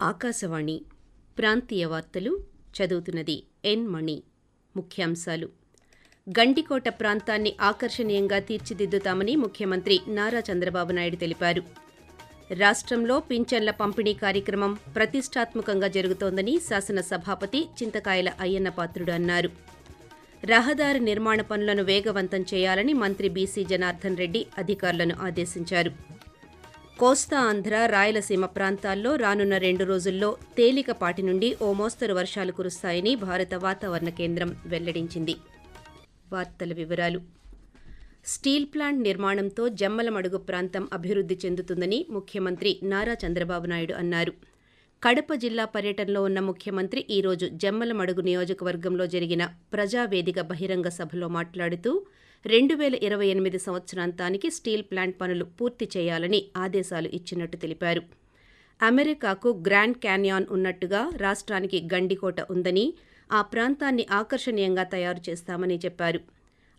ఆకాశవాణి ప్రాంతీయ వార్తలు చదువుతున్నది ఎన్ మణి. ముఖ్యాంశాలు: గండికోట ప్రాంతాన్ని ఆకర్షణీయంగా తీర్చిదిద్దుతామని ముఖ్యమంత్రి నారా చంద్రబాబు నాయుడు తెలిపారు. రాష్ట్రంలో పింఛన్ల పంపిణీ కార్యక్రమం ప్రతిష్టాత్మకంగా జరుగుతోందని శాసన సభాపతి చింతకాయల అయ్యన్నపాత్రుడు అన్నారు. రహదారి నిర్మాణ పనులను వేగవంతం చేయాలని మంత్రి బీసీ జనార్దన్ రెడ్డి అధికారులను ఆదేశించారు. కోస్తా ఆంధ్ర, రాయలసీమ ప్రాంతాల్లో రానున్న 2 రోజుల్లో తేలికపాటి నుండి ఓ మోస్తరు వర్షాలు కురుస్తాయని భారత వాతావరణ కేంద్రం వెల్లడించింది. వార్తల వివరాలు: స్టీల్ ప్లాంట్ నిర్మాణంతో జమ్మలమడుగు ప్రాంతం అభివృద్ధి చెందుతుందని ముఖ్యమంత్రి నారా చంద్రబాబు నాయుడు అన్నారు. కడప జిల్లా పర్యటనలో ఉన్న ముఖ్యమంత్రి ఈరోజు జమ్మలమడుగు నియోజకవర్గంలో జరిగిన ప్రజావేదిక బహిరంగ సభలో మాట్లాడుతూ 2028 సంవత్సరాంతానికి స్టీల్ ప్లాంట్ పనులు పూర్తి చేయాలని ఆదేశాలు ఇచ్చినట్టు తెలిపారు. అమెరికాకు గ్రాండ్ క్యాన్యాన్ ఉన్నట్టుగా రాష్ట్రానికి గండికోట ఉందని, ఆ ప్రాంతాన్ని ఆకర్షణీయంగా తయారు చేస్తామని చెప్పారు.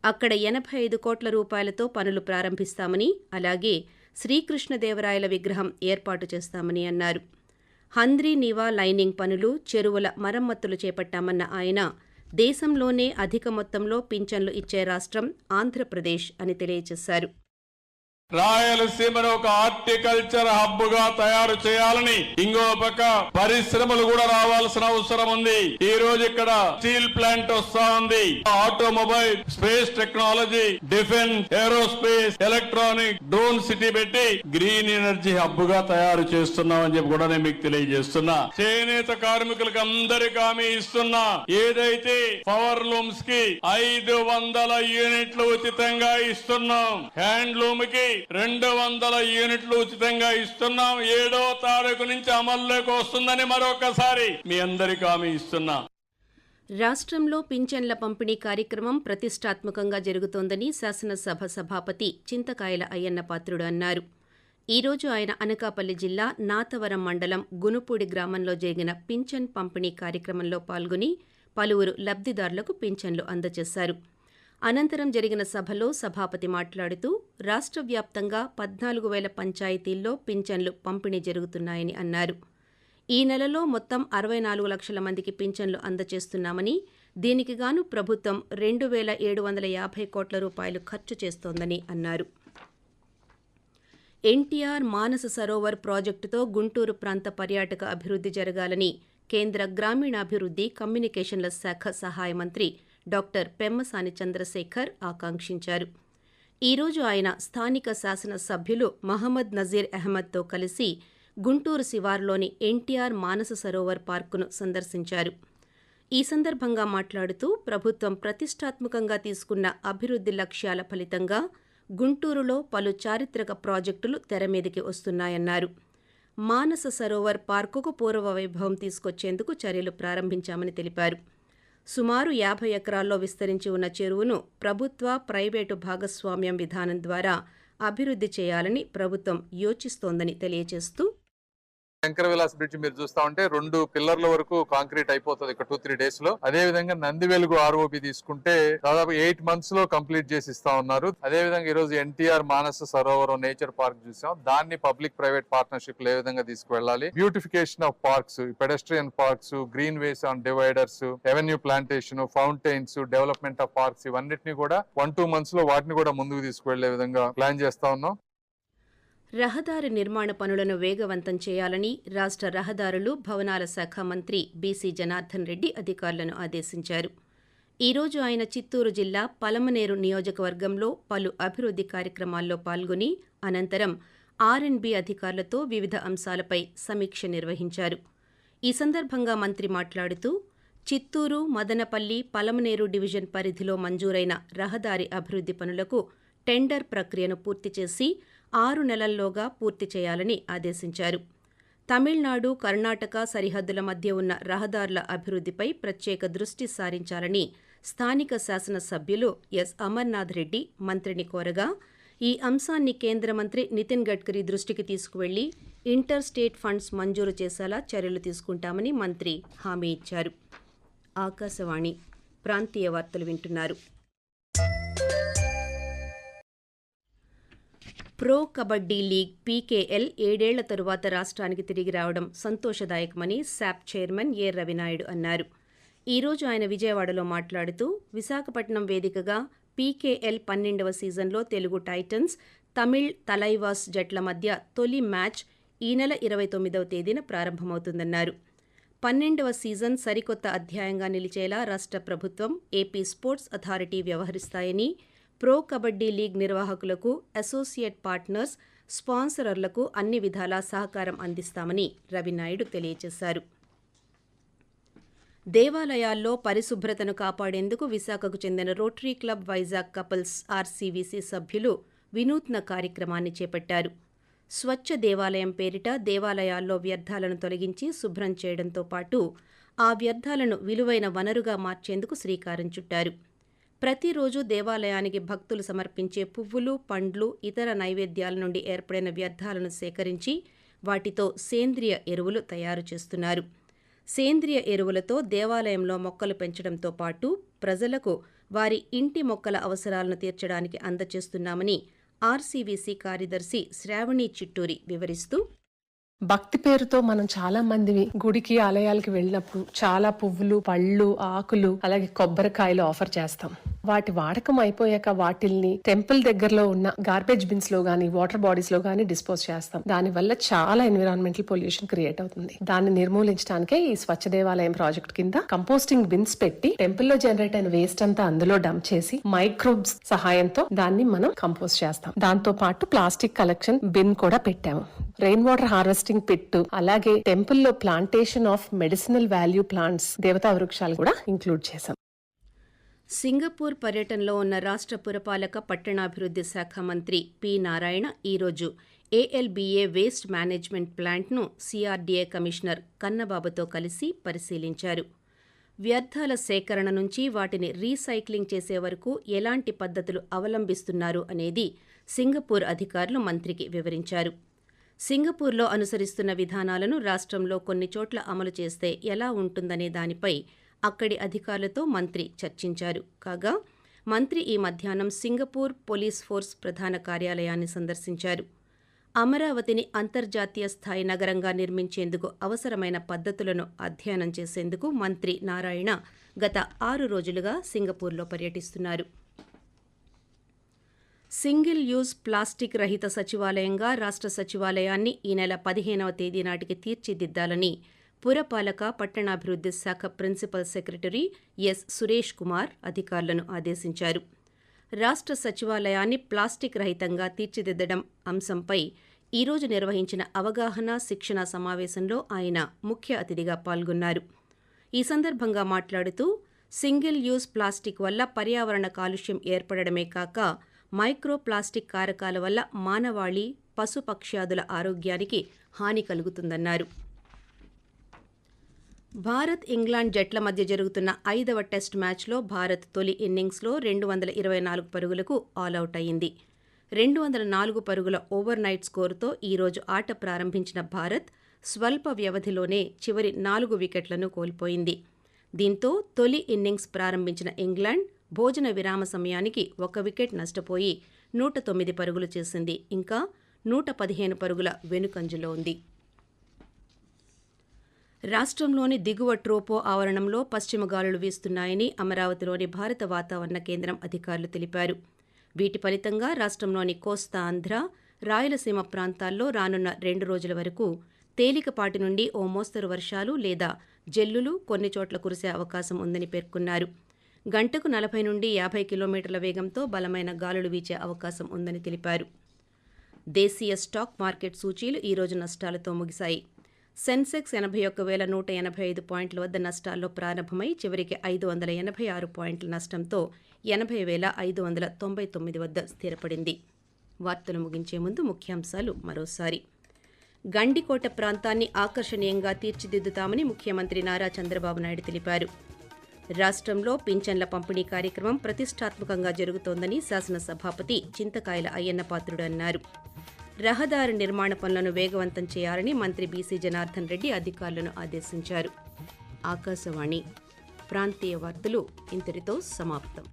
అక్కడ 85 కోట్ల రూపాయలతో పనులు ప్రారంభిస్తామని, అలాగే శ్రీకృష్ణదేవరాయల విగ్రహం ఏర్పాటు చేస్తామని అన్నారు. హంద్రీ నీవా లైనింగ్ పనులు, చెరువుల మరమ్మతులు చేపట్టామన్న ఆయన దేశంలోనే అధిక మొత్తంలో పింఛన్లు ఇచ్చే రాష్ట్రం ఆంధ్రప్రదేశ్ అని తెలియజేశారు. రాయలసీమను ఒక హార్టికల్చర్ హబ్ గా తయారు చేయాలని, ఇంకో పక్క పరిశ్రమలు కూడా రావాల్సిన అవసరం ఉంది. ఈ రోజు ఇక్కడ స్టీల్ ప్లాంట్ వస్తా ఉంది. Automobile, space technology, defence, aerospace, electronic, drone city పెట్టి గ్రీన్ ఎనర్జీ హబ్ గా తయారు చేస్తున్నామని చెప్పి కూడా నేను మీకు తెలియజేస్తున్నా. చేనేత కార్మికులకు అందరికి హామీ ఇస్తున్నా. ఏదైతే పవర్ లూమ్స్ కి 500 యూనిట్లు ఉచితంగా ఇస్తున్నాం, హ్యాండ్లూమ్ కి 200 యూనిట్లు ఉచితంగా ఇస్తున్నాం. 7వ తారీఖు నుంచి అమల్లోకి వస్తుందని మరొకసారి మీ అందరికీ హామీ ఇస్తున్నా. రాష్ట్రంలో పింఛన్ల పంపిణీ కార్యక్రమం ప్రతిష్టాత్మకంగా జరుగుతోందని శాసనసభ సభాపతి చింతకాయల అయ్యన్నపాత్రుడు అన్నారు. ఈరోజు ఆయన అనకాపల్లి జిల్లా నాతవరం మండలం గునుపూడి గ్రామంలో జరిగిన పింఛన్ పంపిణీ కార్యక్రమంలో పాల్గొని పలువురు లబ్ధిదారులకు పింఛన్లు అందజేశారు. అనంతరం జరిగిన సభలో సభాపతి మాట్లాడుతూ రాష్ట్ర వ్యాప్తంగా 14,000 పంచాయతీల్లో పింఛన్లు పంపిణీ జరుగుతున్నాయని అన్నారు. ఈ నెలలో మొత్తం 64 లక్షల మందికి పింఛన్లు అందజేస్తున్నామని, దీనికి గాను ప్రభుత్వం 2,750 కోట్ల రూపాయలు ఖర్చు చేస్తోందని అన్నారు. ఎన్టీఆర్ మానస సరోవర్ ప్రాజెక్టుతో గుంటూరు ప్రాంత పర్యాటక అభివృద్ధి జరగాలని కేంద్ర గ్రామీణాభివృద్ధి, కమ్యూనికేషన్ల శాఖ సహాయ మంత్రి డాక్టర్ పెమ్మసాని చంద్రశేఖర్ ఆకాంక్షించారు. ఈరోజు ఆయన స్థానిక శాసన సభ్యులు మహమ్మద్ నజీర్ అహ్మద్తో కలిసి గుంటూరు శివారులోని ఎన్టీఆర్ మానస సరోవర్ పార్కును సందర్శించారు. ఈ సందర్భంగా మాట్లాడుతూ ప్రభుత్వం ప్రతిష్టాత్మకంగా తీసుకున్న అభివృద్ధి లక్ష్యాల ఫలితంగా గుంటూరులో పలు చారిత్రక ప్రాజెక్టులు తెరమీదికి వస్తున్నాయన్నారు. మానస సరోవర్ పార్కుకు పూర్వ వైభవం తీసుకొచ్చేందుకు చర్యలు ప్రారంభించామని తెలిపారు. సుమారు 50 ఎకరాల్లో విస్తరించి ఉన్న చెరువును ప్రభుత్వ, ప్రైవేటు భాగస్వామ్యం విధానం ద్వారా అభివృద్ధి చేయాలని ప్రభుత్వం యోచిస్తోందని తెలియజేస్తూ, శంకర విలాస్ బ్రిడ్జ్ మీరు చూస్తా ఉంటే 2 పిల్లర్ల వరకు కాంక్రీట్ అయిపోతుంది ఇక్కడ 2-3 డేస్ లో. అదే విధంగా నందివెలుగు ఆర్ఓబి తీసుకుంటే దాదాపు 8 months లో కంప్లీట్ చేసి ఇస్తా ఉన్నారు. అదే విధంగా ఈ రోజు ఎన్టీఆర్ మానస సరోవరం నేచర్ పార్క్ చూసాం. దాన్ని పబ్లిక్ ప్రైవేట్ పార్ట్నర్షిప్ ఏ విధంగా తీసుకువెళ్ళాలి, beautification of parks, pedestrian parks, green ways on dividers, avenue plantation, fountains, development of parks, ఇవన్నిటిని కూడా 1-2 months లో వాటిని కూడా ముందుకు తీసుకువెళ్లే విధంగా ప్లాన్ చేస్తా ఉన్నాం. రహదారి నిర్మాణ పనులను వేగవంతం చేయాలని రాష్ట్ర రహదారులు, భవనాల శాఖ మంత్రి బీసీ జనార్దన్ రెడ్డి అధికారులను ఆదేశించారు. ఈరోజు ఆయన చిత్తూరు జిల్లా పలమనేరు నియోజకవర్గంలో పలు అభివృద్ధి కార్యక్రమాల్లో పాల్గొని అనంతరం ఆర్ఎండ్బీ అధికారులతో వివిధ అంశాలపై సమీక్ష నిర్వహించారు. ఈ సందర్భంగా మంత్రి మాట్లాడుతూ చిత్తూరు, మదనపల్లి, పలమనేరు డివిజన్ పరిధిలో మంజూరైన రహదారి అభివృద్ధి పనులకు టెండర్ ప్రక్రియను పూర్తి చేసి 6 నెలల్లోగా పూర్తి చేయాలని ఆదేశించారు. తమిళనాడు, కర్ణాటక సరిహద్దుల మధ్య ఉన్న రహదారుల అభివృద్ధిపై ప్రత్యేక దృష్టి సారించాలని స్థానిక శాసన సభ్యులు ఎస్ అమర్నాథ్ రెడ్డి మంత్రిని కోరగా, ఈ అంశాన్ని కేంద్ర మంత్రి నితిన్ గడ్కరీ దృష్టికి తీసుకువెళ్లి ఇంటర్ స్టేట్ ఫండ్స్ మంజూరు చేసేలా చర్యలు తీసుకుంటామని మంత్రి హామీ ఇచ్చారు. ఆకాశవాణి ప్రాంతీయ వార్తలు వింటున్నారు. ప్రో కబడ్డీ లీగ్ పీకేఎల్ 7 ఏళ్ల తరువాత రాష్ట్రానికి తిరిగి రావడం సంతోషదాయకమని శాప్ చైర్మన్ ఏ రవినాయుడు అన్నారు. ఈరోజు ఆయన విజయవాడలో మాట్లాడుతూ విశాఖపట్నం వేదికగా పీకేఎల్ 12వ సీజన్లో తెలుగు టైటన్స్, తమిళ్ తలైవాస్ జట్ల మధ్య తొలి మ్యాచ్ ఈ నెల 29వ తేదీన ప్రారంభమవుతుందన్నారు. 12వ సీజన్ సరికొత్త అధ్యాయంగా నిలిచేలా రాష్ట్ర ప్రభుత్వం, ఏపీ స్పోర్ట్స్ అథారిటీ వ్యవహరిస్తాయని, ప్రో కబడ్డీ లీగ్ నిర్వాహకులకు, అసోసియేట్ పార్ట్నర్స్, స్పాన్సరర్లకు అన్ని విధాలా సహకారం అందిస్తామని రవినాయుడు తెలియజేశారు. దేవాలయాల్లో పరిశుభ్రతను కాపాడేందుకు విశాఖకు చెందిన రోటరీ క్లబ్ వైజాగ్ కపుల్స్ ఆర్సీవీసీ సభ్యులు వినూత్న కార్యక్రమాన్ని చేపట్టారు. స్వచ్ఛ దేవాలయం పేరిట దేవాలయాల్లో వ్యర్థాలను తొలగించి శుభ్రం చేయడంతో పాటు ఆ వ్యర్థాలను విలువైన వనరుగా మార్చేందుకు శ్రీకారం చుట్టారు. ప్రతిరోజు దేవాలయానికి భక్తులు సమర్పించే పువ్వులు, పండ్లు, ఇతర నైవేద్యాల నుండి ఏర్పడిన వ్యర్థాలను సేకరించి వాటితో సేంద్రియ ఎరువులు తయారు చేస్తున్నారు. సేంద్రియ ఎరువులతో దేవాలయంలో మొక్కలు పెంచడంతో పాటు ప్రజలకు వారి ఇంటి మొక్కల అవసరాలను తీర్చడానికి అందజేస్తున్నామని ఆర్సీవీసీ కార్యదర్శి శ్రావణి చిట్టూరి వివరిస్తూ, భక్తి పేరుతో మనం చాలా మంది గుడికి, ఆలయాలకి వెళ్ళినప్పుడు చాలా పువ్వులు, పళ్ళు, ఆకులు, అలాగే కొబ్బరికాయలు ఆఫర్ చేస్తాం. వాటి వాడకం అయిపోయాక వాటిల్ని టెంపుల్ దగ్గరలో ఉన్న గార్బేజ్ బిన్స్ లో గానీ, వాటర్ బాడీస్ లో గానీ డిస్పోజ్ చేస్తాం. దాని వల్ల చాలా ఎన్విరాన్మెంటల్ పొల్యూషన్ క్రియేట్ అవుతుంది. దాన్ని నిర్మూలించడానికే ఈ స్వచ్ఛ దేవాలయం ప్రాజెక్ట్ కింద కంపోస్టింగ్ బిన్స్ పెట్టి టెంపుల్ లో జనరేట్ అయిన వేస్ట్ అంతా అందులో డంప్ చేసి మైక్రోబ్స్ సహాయంతో దాన్ని మనం కంపోస్ట్ చేస్తాం. దాంతో పాటు ప్లాస్టిక్ కలెక్షన్ బిన్ కూడా పెట్టాము. రెయిన్ వాటర్ హార్వెస్టింగ్ పిట్, అలాగే టెంపుల్ లో plantation of medicinal value plants, దేవతా వృక్షాలు కూడా ఇంక్లూడ్ చేశాం. సింగపూర్ పర్యటనలో ఉన్న రాష్ట్ర పురపాలక పట్టణాభివృద్ధి శాఖ మంత్రి పి. నారాయణ ఈరోజు ఏఎల్బీఏ వేస్ట్ మేనేజ్మెంట్ ప్లాంట్ను సిఆర్డీఏ కమిషనర్ కన్నబాబుతో కలిసి పరిశీలించారు. వ్యర్థాల సేకరణ నుంచి వాటిని రీసైక్లింగ్ చేసే వరకు ఎలాంటి పద్ధతులు అవలంబిస్తున్నారు అనేది సింగపూర్ అధికారులు మంత్రికి వివరించారు. సింగపూర్లో అనుసరిస్తున్న విధానాలను రాష్ట్రంలో కొన్ని చోట్ల అమలు చేస్తే ఎలా ఉంటుందనే దానిపై అక్కడి అధికారులతో మంత్రి చర్చించారు. కాగా మంత్రి ఈ మధ్యాహ్నం సింగపూర్ పోలీస్ ఫోర్స్ ప్రధాన కార్యాలయాన్ని సందర్శించారు. అమరావతిని అంతర్జాతీయ స్థాయి నగరంగా నిర్మించేందుకు అవసరమైన పద్ధతులను అధ్యయనం చేసేందుకు మంత్రి నారాయణ గత 6 రోజులుగా సింగపూర్లో పర్యటిస్తున్నారు. సింగిల్ యూజ్ ప్లాస్టిక్ రహిత సచివాలయంగా రాష్ట్ర సచివాలయాన్ని ఈ నెల 15వ తేదీ నాటికి తీర్చిదిద్దాలని పురపాలక పట్టణాభివృద్ధి శాఖ principal secretary S. Suresh Kumar అధికారులను ఆదేశించారు. రాష్ట్ర సచివాలయాన్ని ప్లాస్టిక్ రహితంగా తీర్చిదిద్దడం అంశంపై ఈరోజు నిర్వహించిన అవగాహన, శిక్షణ సమావేశంలో ఆయన ముఖ్య అతిథిగా పాల్గొన్నారు. ఈ సందర్భంగా మాట్లాడుతూ, సింగిల్ యూజ్ ప్లాస్టిక్ వల్ల పర్యావరణ కాలుష్యం ఏర్పడడమే కాక మైక్రో ప్లాస్టిక్ కారకాల వల్ల మానవాళి, పశుపక్ష్యాదుల ఆరోగ్యానికి హాని కలుగుతుందన్నారు. భారత్, ఇంగ్లాండ్ జట్ల మధ్య జరుగుతున్న 5వ టెస్ట్ మ్యాచ్లో భారత్ తొలి ఇన్నింగ్స్లో 224 పరుగులకు ఆలౌట్ అయింది. 204 పరుగుల ఓవర్ నైట్ స్కోరుతో ఈరోజు ఆట ప్రారంభించిన భారత్ స్వల్ప వ్యవధిలోనే చివరి 4 వికెట్లను కోల్పోయింది. దీంతో తొలి ఇన్నింగ్స్ ప్రారంభించిన ఇంగ్లాండ్ భోజన విరామ సమయానికి 1 వికెట్ నష్టపోయి 109 పరుగులు చేసింది. ఇంకా 115 పరుగుల వెనుకంజలో ఉంది. రాష్ట్రంలోని దిగువ ట్రోపో ఆవరణంలో పశ్చిమ గాలులు వీస్తున్నాయని అమరావతిలోని భారత వాతావరణ కేంద్రం అధికారులు తెలిపారు. వీటి ఫలితంగా రాష్ట్రంలోని కోస్తా ఆంధ్ర, రాయలసీమ ప్రాంతాల్లో రానున్న 2 రోజుల వరకు తేలికపాటి నుండి ఓ మోస్తరు వర్షాలు లేదా జల్లులు కొన్ని చోట్ల కురిసే అవకాశం ఉందని పేర్కొన్నారు. గంటకు 40 నుండి 50 కిలోమీటర్ల వేగంతో బలమైన గాలులు వీచే అవకాశం ఉందని తెలిపారు. దేశీయ స్టాక్ మార్కెట్ సూచీలు ఈరోజు నష్టాలతో ముగిశాయి. సెన్సెక్స్ 81,185 పాయింట్ల వద్ద నష్టాల్లో ప్రారంభమై చివరికి 586 పాయింట్ల నష్టంతో 80,599 వద్ద స్థిరపడింది. వార్తలు ముగించే ముందు ముఖ్యాంశాలు మరోసారి. గండికోట ప్రాంతాన్ని ఆకర్షణీయంగా తీర్చిదిద్దుతామని ముఖ్యమంత్రి నారా చంద్రబాబు నాయుడు తెలిపారు. రాష్ట్రంలో పింఛన్ల పంపిణీ కార్యక్రమం ప్రతిష్టాత్మకంగా జరుగుతోందని శాసనసభాపతి చింతకాయల అయ్యన్నపాత్రుడు అన్నారు. రహదారి నిర్మాణ పనులను వేగవంతం చేయాలని మంత్రి బీసీ జనార్దన్ రెడ్డి అధికారులను ఆదేశించారు. ఆకాశవాణి ప్రాంతీయ వార్తలు ఇంతటితో సమాప్తం.